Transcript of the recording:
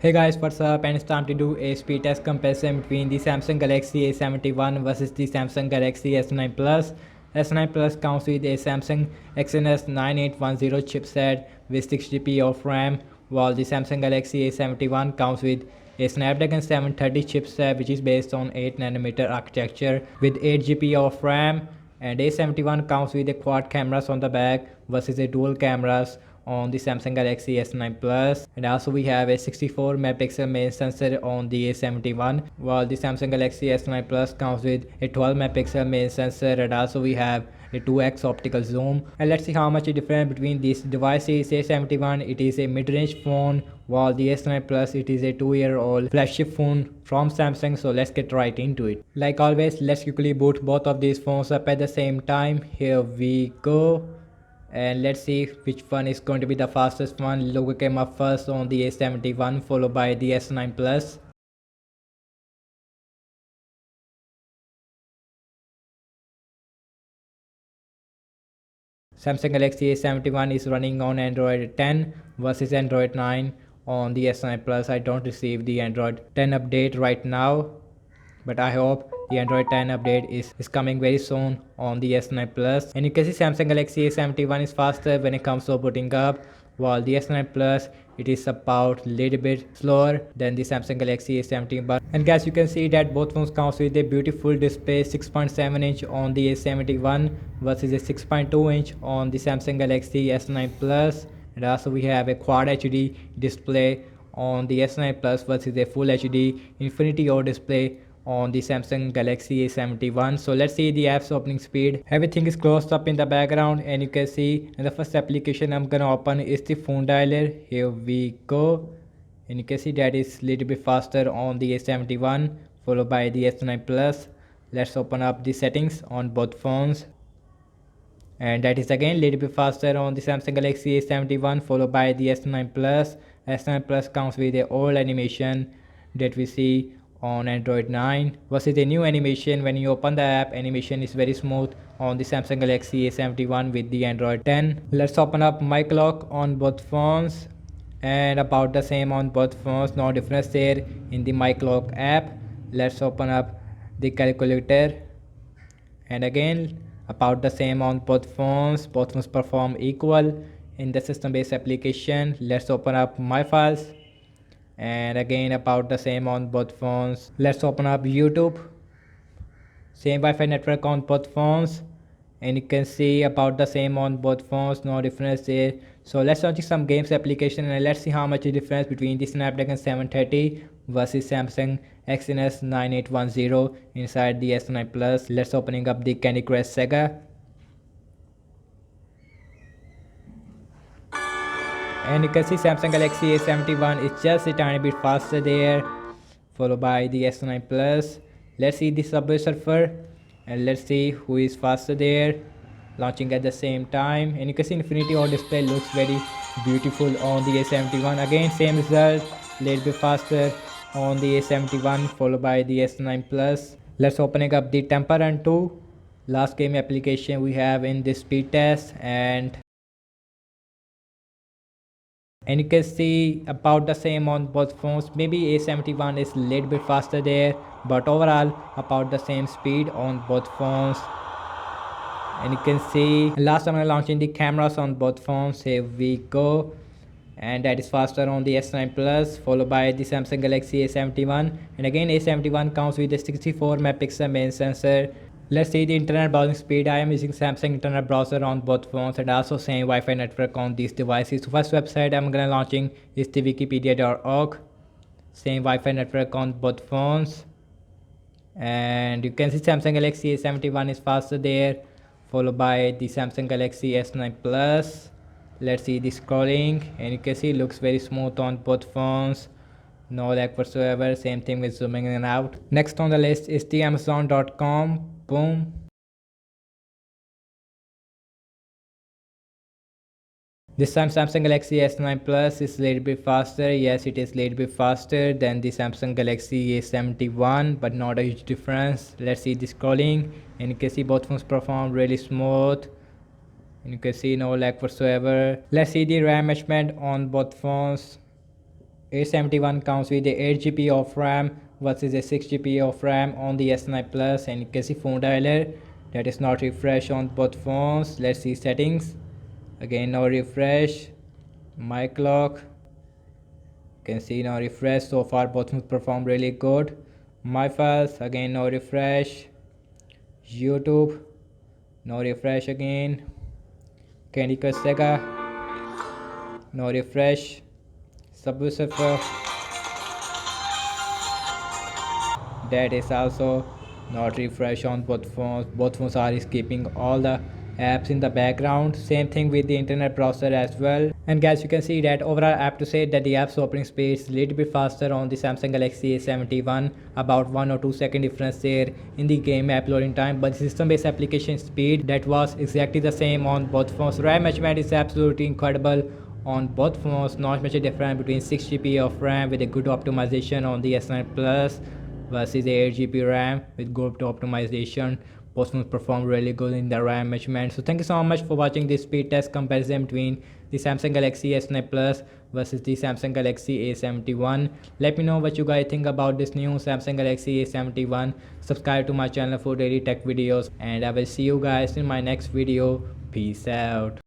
Hey guys, what's up? And it's time to do a speed test comparison between the Samsung Galaxy A71 versus the Samsung Galaxy S9 Plus. S9 Plus comes with a Samsung Exynos 9810 chipset with 6 GB of RAM, while the Samsung Galaxy A71 comes with a Snapdragon 730 chipset which is based on 8nm architecture with 8 GB of RAM, and A71 comes with a quad cameras on the back versus a dual cameras on the Samsung Galaxy S9 Plus, and also we have a 64 megapixel main sensor on the A71, while the Samsung Galaxy S9 Plus comes with a 12 megapixel main sensor, and also we have a 2x optical zoom. And let's see how much is different between these devices. A71 it is a mid-range phone, while the S9 Plus it is a 2-year-old flagship phone from Samsung. So let's get right into it. Like always, let's quickly boot both of these phones up at the same time. Here we go. And let's see which one is going to be the fastest one. Logo came up first on the A71, followed by the S9 Plus. Samsung Galaxy A71 is running on Android 10 versus Android 9 on the S9 Plus. I don't receive the Android 10 update right now, but I hope the Android 10 update is coming very soon on the S9 Plus. And you can see Samsung Galaxy A71 is faster when it comes to booting up, while the S9 Plus it is about little bit slower than the Samsung Galaxy A71. But and guys, you can see that both phones comes with a beautiful display, 6.7 inch on the A71 versus a 6.2 inch on the Samsung Galaxy S9 Plus. And also we have a quad HD display on the S9 Plus versus a full HD Infinity O display on the Samsung Galaxy A71. So let's see the app's opening speed. Everything is closed up in the background, and you can see and the first application I'm gonna open is the phone dialer. Here we go, and you can see that is little bit faster on the A71 followed by the S9 Plus. Let's open up the settings on both phones, and that is again little bit faster on the Samsung Galaxy A71 followed by the S9 Plus. S9 Plus comes with a old animation that we see on Android 9 versus the new animation. When you open the app, animation is very smooth on the Samsung Galaxy A71 with the Android 10. Let's open up mic lock on both phones, and about the same on both phones, no difference there in the mic lock app. Let's open up the calculator, and again about the same on both phones perform equal in the system based application. Let's open up my files, and again about the same on both phones. Let's open up YouTube, same Wi-Fi network on both phones, and you can see about the same on both phones, no difference there. So let's launch some games application, and let's see how much is difference between the Snapdragon 730 versus Samsung Exynos 9810 inside the S9 Plus. Let's opening up the Candy Crush Saga, and you can see Samsung Galaxy A71 is just a tiny bit faster there, followed by the S9 Plus. Let's see the Subway Surfer, and let's see who is faster there, launching at the same time. And you can see Infinity O display looks very beautiful on the A71. Again same result, little bit faster on the A71 followed by the S9 Plus. Let's opening up the Temple Run 2, last game application we have in this speed test, and you can see about the same on both phones. Maybe A71 is a little bit faster there, but overall about the same speed on both phones. And you can see last time I'm launching the cameras on both phones. Here we go, and that is faster on the S9 Plus followed by the Samsung Galaxy A71. And again A71 comes with a 64 megapixel main sensor. Let's see the internet browsing speed. I am using Samsung internet browser on both phones, and also same Wi-Fi network on these devices. So first website I'm gonna launching is the wikipedia.org, same Wi-Fi network on both phones. And you can see Samsung Galaxy A71 is faster there, followed by the Samsung Galaxy S9 Plus. Let's see the scrolling, and you can see it looks very smooth on both phones, no lag whatsoever. Same thing with zooming in and out. Next on the list is the Amazon.com. Boom. This time Samsung Galaxy S9 Plus is a little bit faster. Yes, it is a little bit faster than the Samsung Galaxy A71, but not a huge difference. Let's see the scrolling, and you can see both phones perform really smooth, and you can see no lag whatsoever. Let's see the RAM measurement on both phones. A71 comes with a 8 GB of RAM versus a 6 GB of RAM on the S9 Plus, and you can see phone dialer that is not refresh on both phones. Let's see settings. Again, no refresh. My clock. You can see no refresh. So far both phones perform really good. My files, again no refresh. YouTube, no refresh again. Candy Crush Sega, no refresh. Subway Surfer, that is also not refresh on both phones. Both phones are skipping all the apps in the background. Same thing with the internet browser as well. And guys, you can see that overall I have to say that the app's opening speed is a little bit faster on the Samsung Galaxy A71, about 1 or 2 second difference there in the game app loading time, but the system based application speed that was exactly the same on both phones. RAM management is absolutely incredible on both phones. Not much a difference between 6 GB of RAM with a good optimization on the S9 Plus versus 8 GB RAM with good optimization. Both phones perform really good in the RAM measurement. So thank you so much for watching this speed test comparison between the Samsung Galaxy S9 Plus versus the Samsung Galaxy A71. Let me know what you guys think about this new Samsung Galaxy A71. Subscribe to my channel for daily tech videos, and I will see you guys in my next video. Peace out.